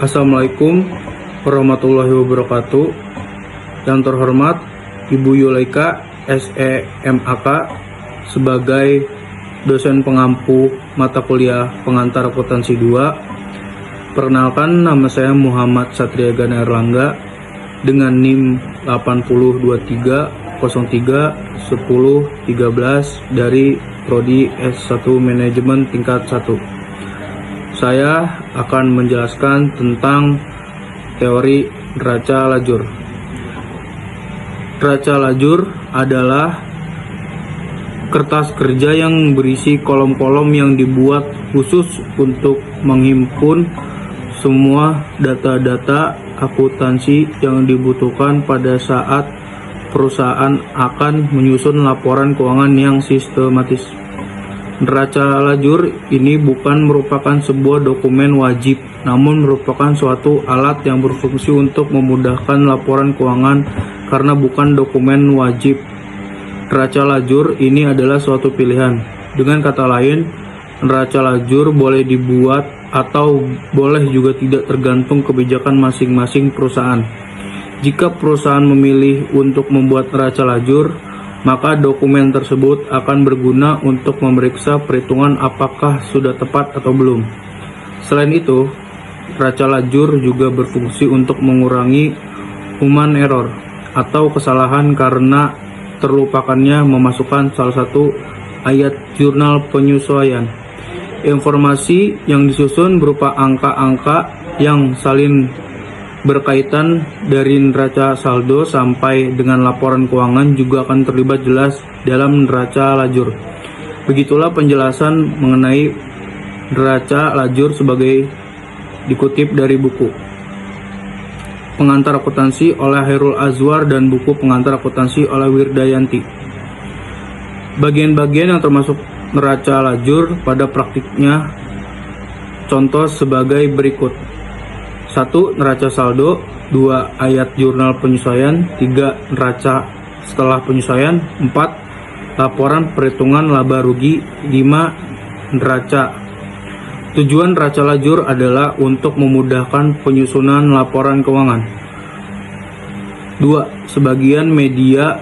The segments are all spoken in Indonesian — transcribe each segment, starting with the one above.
Assalamualaikum warahmatullahi wabarakatuh. Yang terhormat Ibu Yulaika SEMAK sebagai dosen pengampu mata kuliah pengantar akuntansi 2. Perkenalkan, nama saya Muhammad Satria Gana Erlangga dengan NIM 8023031013 dari Prodi S1 Manajemen tingkat 1. Saya akan menjelaskan tentang teori neraca lajur. Neraca lajur adalah kertas kerja yang berisi kolom-kolom yang dibuat khusus untuk menghimpun semua data-data akuntansi yang dibutuhkan pada saat perusahaan akan menyusun laporan keuangan yang sistematis. Neraca lajur ini bukan merupakan sebuah dokumen wajib, namun merupakan suatu alat yang berfungsi untuk memudahkan laporan keuangan karena bukan dokumen wajib. Neraca lajur ini adalah suatu pilihan. Dengan kata lain, neraca lajur boleh dibuat atau boleh juga tidak, tergantung kebijakan masing-masing perusahaan. Jika perusahaan memilih untuk membuat neraca lajur, maka dokumen tersebut akan berguna untuk memeriksa perhitungan apakah sudah tepat atau belum. Selain itu, neraca lajur juga berfungsi untuk mengurangi human error atau kesalahan karena terlupakannya memasukkan salah satu ayat jurnal penyesuaian. Informasi yang disusun berupa angka-angka yang saling berkaitan dari neraca saldo sampai dengan laporan keuangan juga akan terlibat jelas dalam neraca lajur. Begitulah penjelasan mengenai neraca lajur sebagai dikutip dari buku Pengantar Akuntansi oleh Hairul Azwar dan buku Pengantar Akuntansi oleh Wirdayanti. Bagian-bagian yang termasuk neraca lajur pada praktiknya contoh sebagai berikut: 1. Neraca saldo. 2. Ayat jurnal penyesuaian. 3. Neraca setelah penyesuaian. 4. Laporan perhitungan laba rugi. 5. Neraca. Tujuan neraca lajur adalah untuk memudahkan penyusunan laporan keuangan. 2. Sebagian media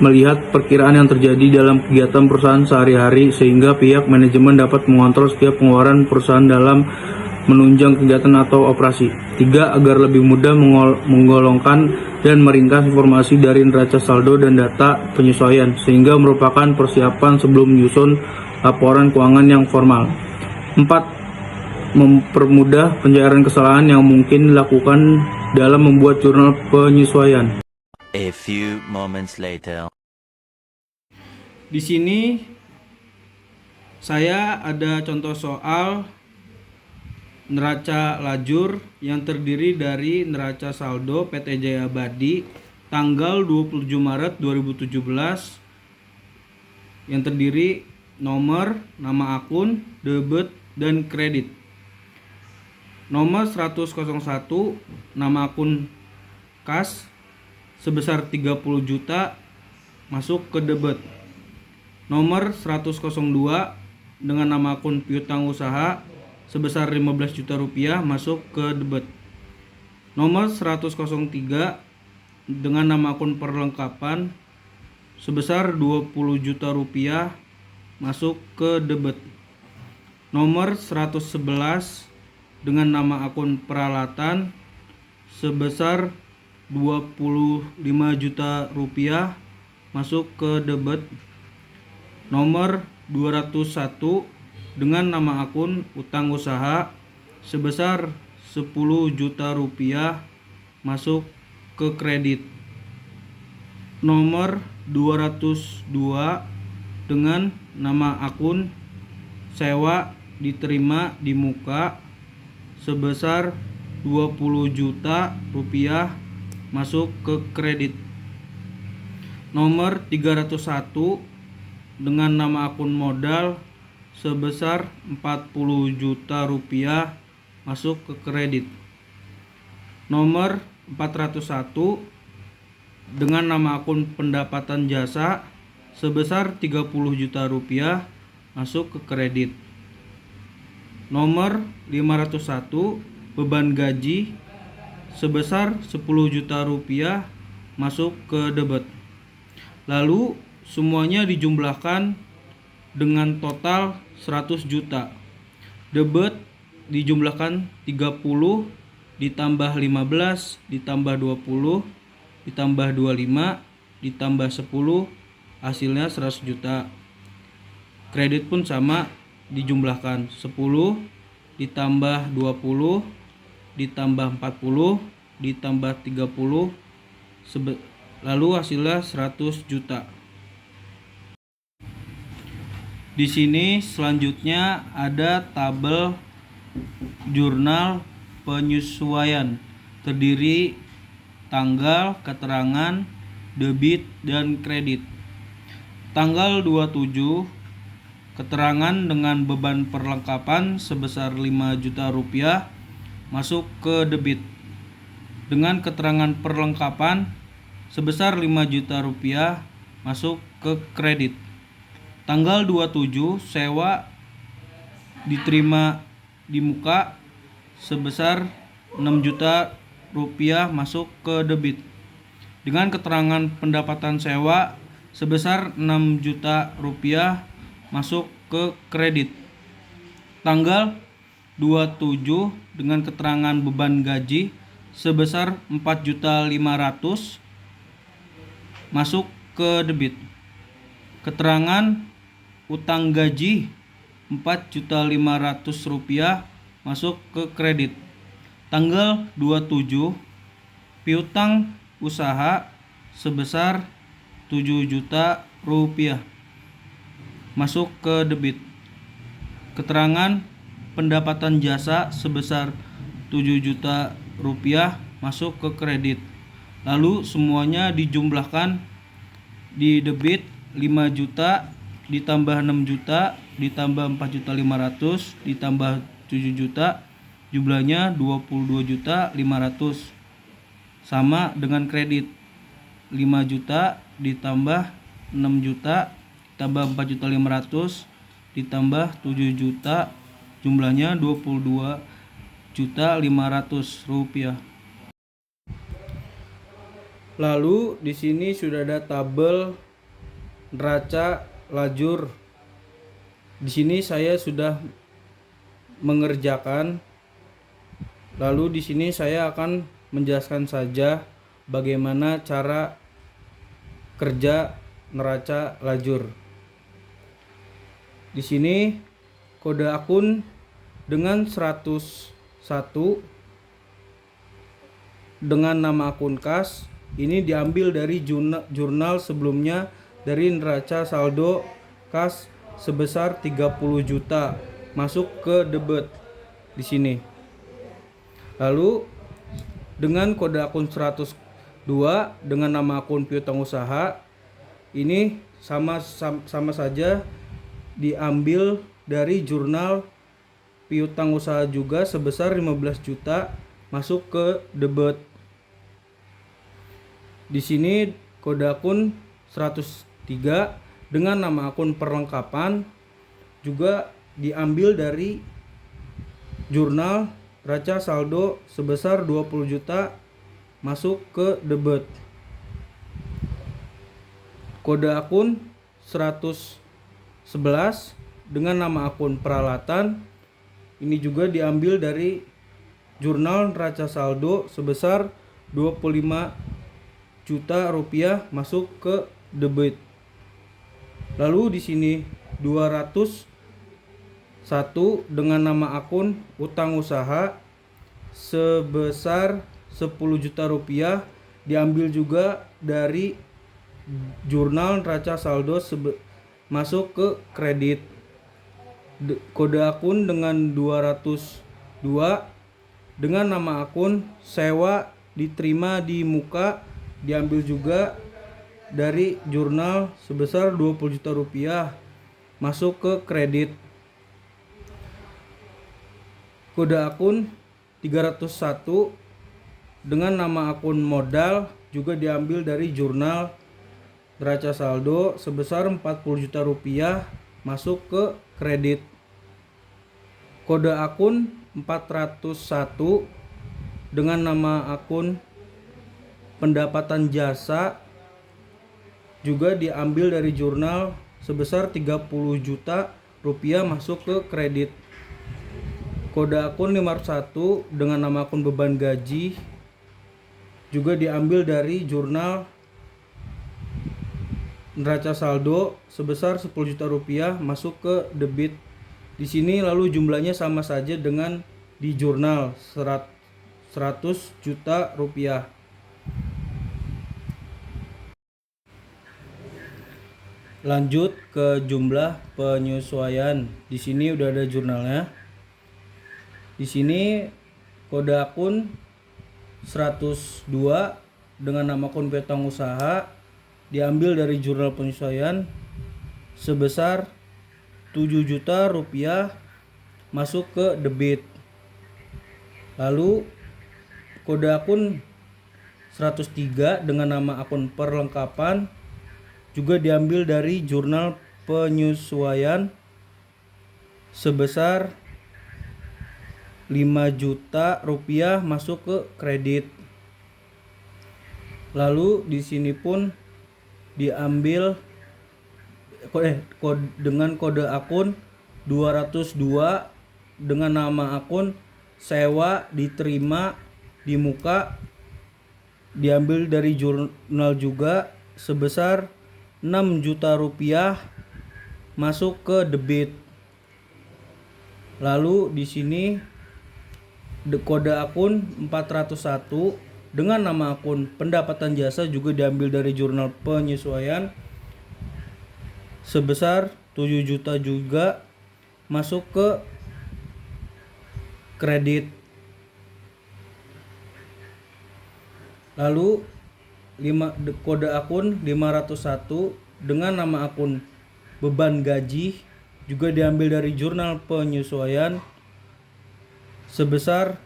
melihat perkiraan yang terjadi dalam kegiatan perusahaan sehari-hari sehingga pihak manajemen dapat mengontrol setiap pengeluaran perusahaan dalam menunjang kegiatan atau operasi. 3. Agar lebih mudah menggolongkan dan meringkas informasi dari neraca saldo dan data penyesuaian sehingga merupakan persiapan sebelum menyusun laporan keuangan yang formal. 4. Mempermudah pencairan kesalahan yang mungkin dilakukan dalam membuat jurnal penyesuaian. A few moments later. Di sini saya ada contoh soal neraca lajur yang terdiri dari neraca saldo PT Jaya Abadi tanggal 27 Maret 2017 yang terdiri nomor, nama akun, debit, dan kredit. Nomor 101 nama akun kas sebesar 30 juta masuk ke debit. Nomor 102 dengan nama akun piutang usaha sebesar 15 juta rupiah masuk ke debit. Nomor 103 dengan nama akun perlengkapan sebesar 20 juta rupiah masuk ke debit. Nomor 111 dengan nama akun peralatan sebesar 25 juta rupiah masuk ke debit. Nomor 201 dengan nama akun utang usaha sebesar 10 juta rupiah masuk ke kredit. Nomor 202 dengan nama akun sewa diterima di muka sebesar 20 juta rupiah masuk ke kredit. Nomor 301 dengan nama akun modal sebesar 40 juta rupiah masuk ke kredit. Nomor 401 dengan nama akun pendapatan jasa sebesar 30 juta rupiah masuk ke kredit. Nomor 501 beban gaji sebesar 10 juta rupiah masuk ke debit. Lalu semuanya dijumlahkan dengan total 100 juta. Debit dijumlahkan 30 ditambah 15 ditambah 20 ditambah 25 ditambah 10, hasilnya 100 juta. Kredit pun sama, dijumlahkan 10 ditambah 20 ditambah 40 ditambah 30, lalu hasilnya 100 juta. Di sini selanjutnya ada tabel jurnal penyesuaian, terdiri tanggal, keterangan, debit, dan kredit. Tanggal 27, keterangan dengan beban perlengkapan sebesar 5 juta rupiah masuk ke debit. Dengan keterangan perlengkapan sebesar 5 juta rupiah masuk ke kredit. Tanggal 27, sewa diterima di muka sebesar 6 juta rupiah masuk ke debit. Dengan keterangan pendapatan sewa sebesar 6 juta rupiah masuk ke kredit. Tanggal 27, dengan keterangan beban gaji sebesar 4.500.000 masuk ke debit. Keterangan utang gaji 4.500.000 rupiah masuk ke kredit. Tanggal 27, piutang usaha sebesar 7 juta rupiah masuk ke debit. Keterangan pendapatan jasa sebesar 7 juta rupiah masuk ke kredit. Lalu semuanya dijumlahkan di debit 5 juta ditambah 6 juta ditambah 4.500.000 ditambah 7 juta, jumlahnya 22.500.000, sama dengan kredit 5 juta ditambah 6 juta ditambah 4.500.000 ditambah 7 juta, jumlahnya 22.500.000 rupiah. Lalu di sini sudah ada tabel neraca lajur. Di sini saya sudah mengerjakan. Lalu di sini saya akan menjelaskan saja bagaimana cara kerja neraca lajur. Di sini kode akun dengan 101 dengan nama akun kas ini diambil dari jurnal sebelumnya dari neraca saldo kas sebesar 30 juta masuk ke debit di sini. Lalu dengan kode akun 102 dengan nama akun piutang usaha ini sama saja diambil dari jurnal piutang usaha juga sebesar 15 juta masuk ke debit. Di sini kode akun 103 dengan nama akun perlengkapan juga diambil dari jurnal neraca saldo sebesar 20 juta masuk ke debit. Kode akun 111 dengan nama akun peralatan ini juga diambil dari jurnal neraca saldo sebesar 25 juta rupiah masuk ke debit. Lalu di sini 201 dengan nama akun utang usaha sebesar 10 juta rupiah diambil juga dari jurnal neraca saldo masuk ke kredit. Kode akun dengan 202 dengan nama akun sewa diterima di muka diambil juga dari jurnal sebesar 20 juta rupiah masuk ke kredit. Kode akun 301 dengan nama akun modal juga diambil dari jurnal neraca saldo sebesar 40 juta rupiah masuk ke kredit. Kode akun 401 dengan nama akun pendapatan jasa juga diambil dari jurnal sebesar 30 juta rupiah masuk ke kredit. Kode akun 501 dengan nama akun beban gaji juga diambil dari jurnal neraca saldo sebesar 10 juta rupiah masuk ke debit. Di sini lalu jumlahnya sama saja dengan di jurnal 100 juta rupiah. Lanjut ke jumlah penyesuaian. Di sini udah ada jurnalnya. Di sini kode akun 102 dengan nama akun piutang usaha diambil dari jurnal penyesuaian sebesar 7 juta rupiah masuk ke debit. Lalu kode akun 103 dengan nama akun perlengkapan juga diambil dari jurnal penyesuaian sebesar 5 juta rupiah masuk ke kredit. Lalu di sini pun diambil dengan kode akun 202 dengan nama akun sewa diterima di muka diambil dari jurnal juga sebesar 6 juta rupiah masuk ke debit. Lalu di sini kode akun 401 dengan nama akun pendapatan jasa juga diambil dari jurnal penyesuaian sebesar 7 juta juga masuk ke kredit. Lalu kode akun 501 dengan nama akun beban gaji juga diambil dari jurnal penyesuaian sebesar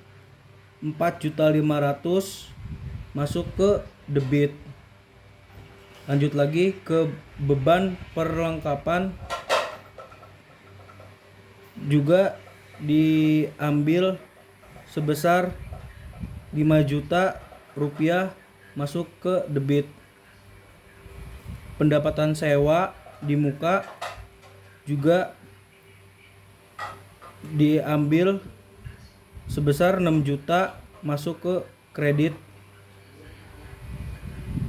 4.500.000 masuk ke debit. Lanjut lagi ke beban perlengkapan juga diambil sebesar 5 juta rupiah masuk ke debit. Pendapatan sewa di muka juga diambil sebesar 6 juta masuk ke kredit.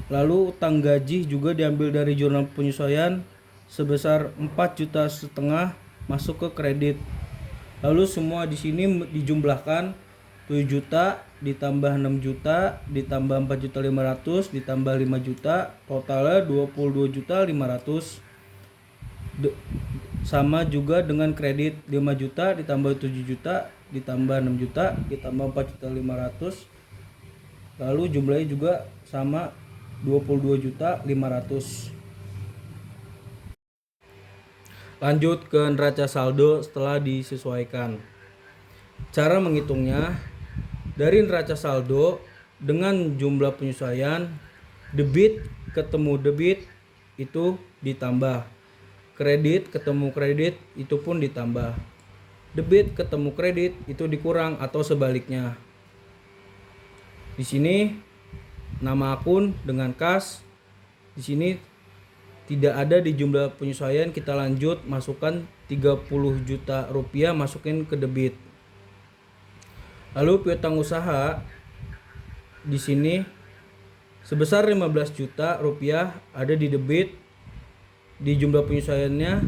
Lalu utang gaji juga diambil dari jurnal penyesuaian sebesar 4,5 juta masuk ke kredit. Lalu semua di sini dijumlahkan 7 juta ditambah 6 juta ditambah 4.500.000 ditambah 5 juta, totalnya 22.500.000. Sama juga dengan kredit 5 juta ditambah 7 juta ditambah 6 juta ditambah 4.500.000. Lalu jumlahnya juga sama 22.500.000. Lanjut ke neraca saldo setelah disesuaikan. Cara menghitungnya dari neraca saldo dengan jumlah penyesuaian, debit ketemu debit itu ditambah, kredit ketemu kredit itu pun ditambah, debit ketemu kredit itu dikurang atau sebaliknya. Di sini nama akun dengan kas, di sini tidak ada di jumlah penyesuaian. Kita lanjut masukkan 30 juta rupiah masukin ke debit. Lalu piutang usaha di sini sebesar 15 juta rupiah ada di debit, di jumlah penyesuaiannya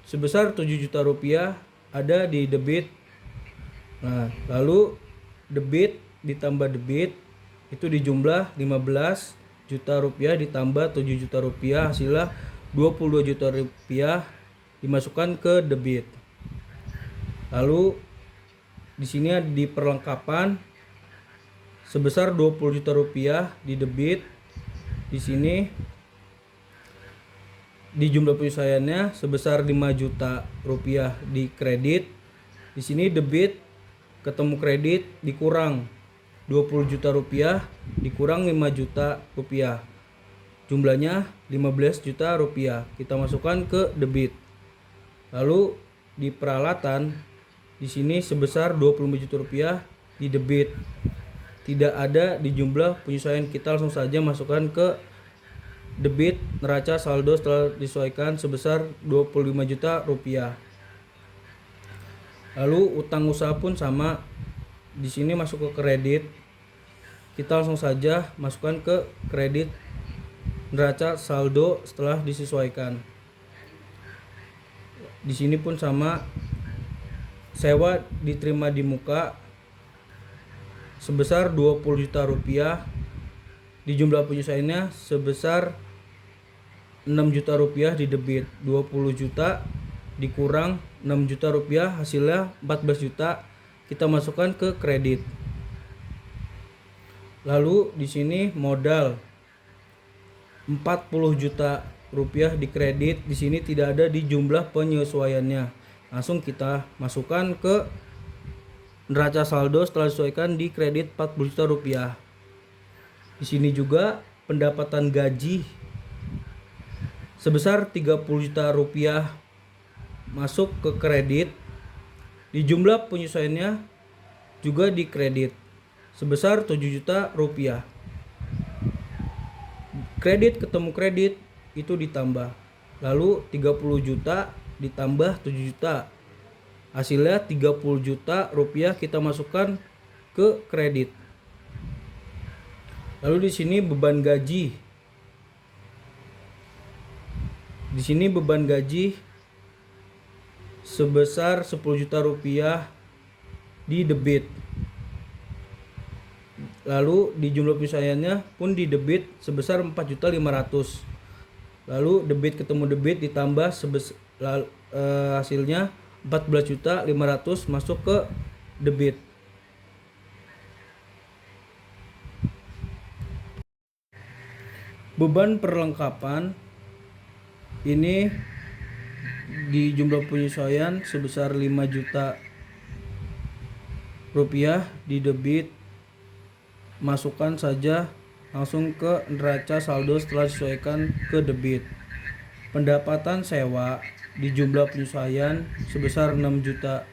sebesar 7 juta rupiah ada di debit. Nah, lalu debit ditambah debit itu di jumlah 15 juta rupiah ditambah 7 juta rupiah hasilnya 22 juta rupiah dimasukkan ke debit. Lalu di sini di perlengkapan sebesar 20 juta rupiah di debit. Di sini di jumlah penyesuaiannya sebesar 5 juta rupiah di kredit. Di sini debit ketemu kredit dikurang 20 juta rupiah dikurang 5 juta rupiah. Jumlahnya 15 juta rupiah. Kita masukkan ke debit. Lalu di peralatan di sini sebesar 25 juta rupiah di debit. Tidak ada di jumlah penyesuaian, kita langsung saja masukkan ke debit neraca saldo setelah disesuaikan sebesar 25 juta rupiah. Lalu utang usaha pun sama. Di sini masuk ke kredit. Kita langsung saja masukkan ke kredit neraca saldo setelah disesuaikan. Di sini pun sama. Sewa diterima di muka sebesar 20 juta rupiah. Di jumlah penyesuaiannya sebesar 6 juta rupiah di debit. 20 juta dikurang 6 juta rupiah, hasilnya 14 juta. Kita masukkan ke kredit. Lalu di sini modal 40 juta rupiah di kredit. Di sini tidak ada di jumlah penyesuaiannya. Langsung kita masukkan ke neraca saldo setelah disesuaikan di kredit 40 juta rupiah. Di sini juga pendapatan gaji sebesar 30 juta rupiah masuk ke kredit. Di jumlah penyesuaiannya juga di kredit sebesar 7 juta rupiah. Kredit ketemu kredit itu ditambah. Lalu 30 juta ditambah 7 juta. Hasilnya 30 juta rupiah kita masukkan ke kredit. Lalu di sini beban gaji. Di sini beban gaji sebesar 10 juta rupiah di debit. Lalu di jumlah penyesuaiannya pun di debit sebesar 4.500.000. Lalu debit ketemu debit ditambah hasilnya 14.500.000 masuk ke debit. Beban perlengkapan ini di jumlah penyesuaian sebesar 5 juta rupiah di debit. Masukkan saja langsung ke neraca saldo setelah disesuaikan ke debit. Pendapatan sewa di jumlah penyesuaian sebesar 6 juta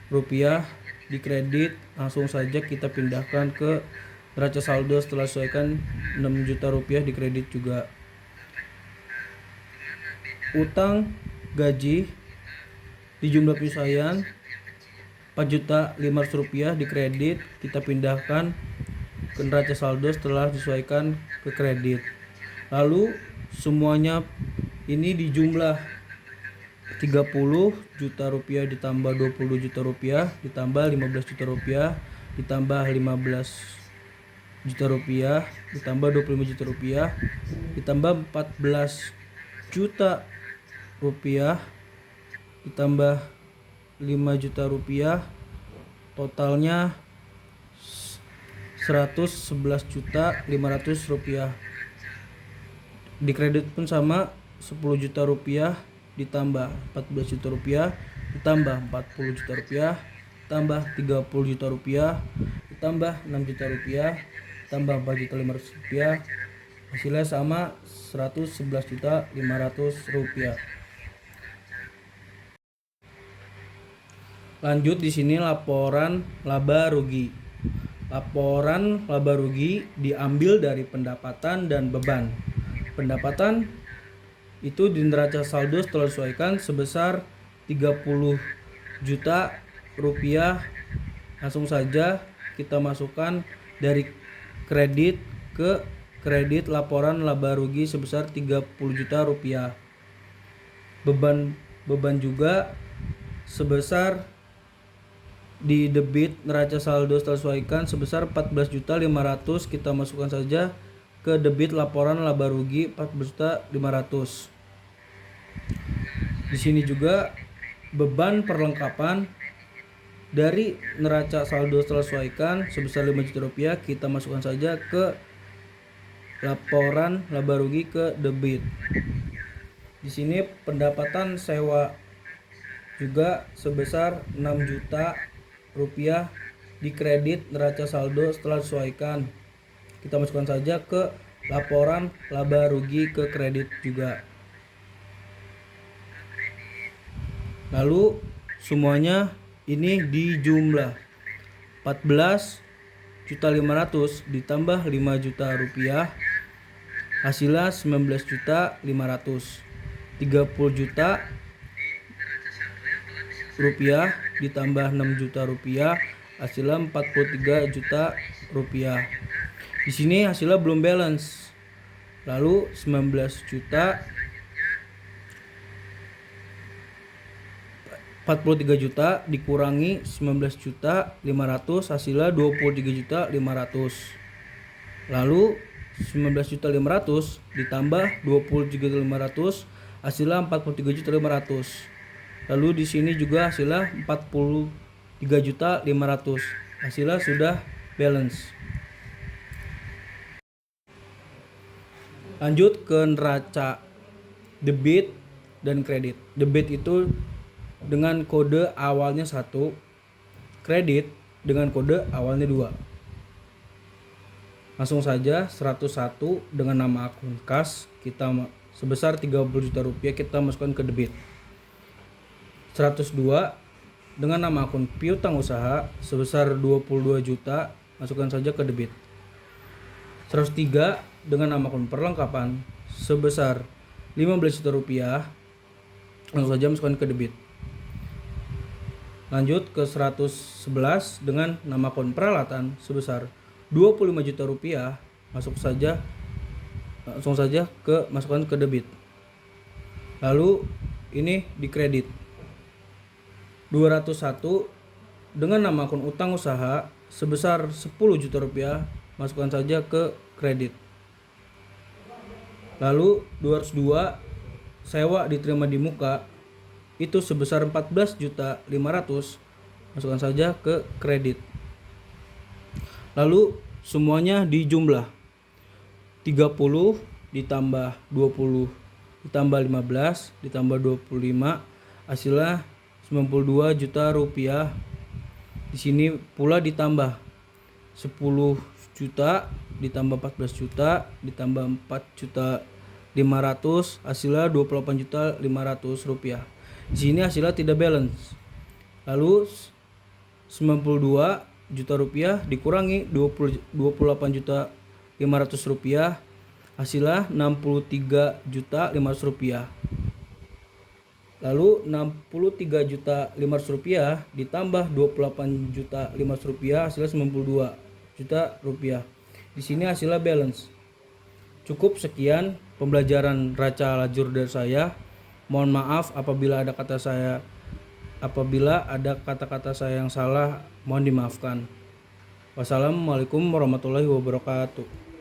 rupiah di kredit. Langsung saja kita pindahkan ke neraca saldo setelah disesuaikan 6 juta rupiah di kredit juga. Utang gaji di jumlah penyesuaian 4.500.000 rupiah di kredit. Kita pindahkan ke neraca saldo setelah disesuaikan ke kredit. Lalu semuanya ini di jumlah 30 juta rupiah ditambah 20 juta rupiah ditambah 15 juta rupiah ditambah 15 juta rupiah ditambah 25 juta rupiah ditambah 14 juta rupiah ditambah 5 juta rupiah, totalnya 111.500.000 rupiah. Di kredit pun sama, 10 juta rupiah ditambah 14 juta rupiah ditambah 40 juta rupiah ditambah 30 juta rupiah ditambah 6 juta rupiah ditambah 4.500.000 rupiah, hasilnya sama 111.500.000 rupiah. Lanjut di sini laporan laba rugi. Laporan laba rugi diambil dari pendapatan dan beban. Pendapatan itu di neraca saldo setelah disesuaikan sebesar 30 juta rupiah. Langsung saja kita masukkan dari kredit ke kredit laporan laba rugi sebesar 30 juta rupiah. Beban juga sebesar di debit neraca saldo setelah disesuaikan sebesar 14.500.000, kita masukkan saja ke debit laporan laba rugi 14.500.000. Di sini juga beban perlengkapan dari neraca saldo setelah disesuaikan sebesar 5 juta rupiah, kita masukkan saja ke laporan laba rugi ke debit. Di sini pendapatan sewa juga sebesar 6 juta rupiah di kredit neraca saldo setelah disesuaikan. Kita masukkan saja ke laporan laba rugi ke kredit juga. Lalu semuanya ini dijumlah 14.500.000 ditambah 5 juta rupiah, hasilnya 19.500.000. 30 juta rupiah ditambah 6 juta rupiah, hasilnya 43 juta rupiah. Di sini hasilnya belum balance. Lalu 19 juta 43 juta dikurangi 19 juta 500, hasilnya 23 juta 500. Lalu 19 juta 500 ditambah 23 juta 500, hasilnya 43 juta 500. Lalu di sini juga hasilnya 43 juta 500. Hasilnya sudah balance. Lanjut ke neraca debit dan kredit. Debit itu dengan kode awalnya 1, kredit dengan kode awalnya 2. Langsung saja 101 dengan nama akun kas kita sebesar 30 juta rupiah kita masukkan ke debit. 102 dengan nama akun piutang usaha sebesar 22 juta masukkan saja ke debit. 103 dengan nama akun perlengkapan sebesar 15 juta rupiah langsung saja masukkan ke debit. Lanjut ke 111 dengan nama akun peralatan sebesar 25 juta rupiah langsung saja masukkan ke debit. Lalu ini di kredit. 201 dengan nama akun utang usaha sebesar 10 juta rupiah masukkan saja ke kredit. Lalu 202 sewa diterima di muka itu sebesar 14 juta 500 masukkan saja ke kredit. Lalu semuanya dijumlah 30 ditambah 20 ditambah 15 ditambah 25, hasilnya 92 juta rupiah. Di sini pula ditambah 10 juta ditambah 14 juta ditambah 4 juta 500, hasilnya 28 juta 500 rupiah. Di sini hasilnya tidak balance. Lalu 92 juta rupiah dikurangi 28 juta 500 rupiah, hasilnya 63 juta 500 rupiah. Lalu 63 juta 500 rupiah ditambah 28 juta 500 rupiah, hasilnya 92 juta rupiah. Di sini hasilnya balance. Cukup sekian pembelajaran raca lajur dari saya. Mohon maaf apabila ada kata-kata saya yang salah, mohon dimaafkan. Wassalamualaikum warahmatullahi wabarakatuh.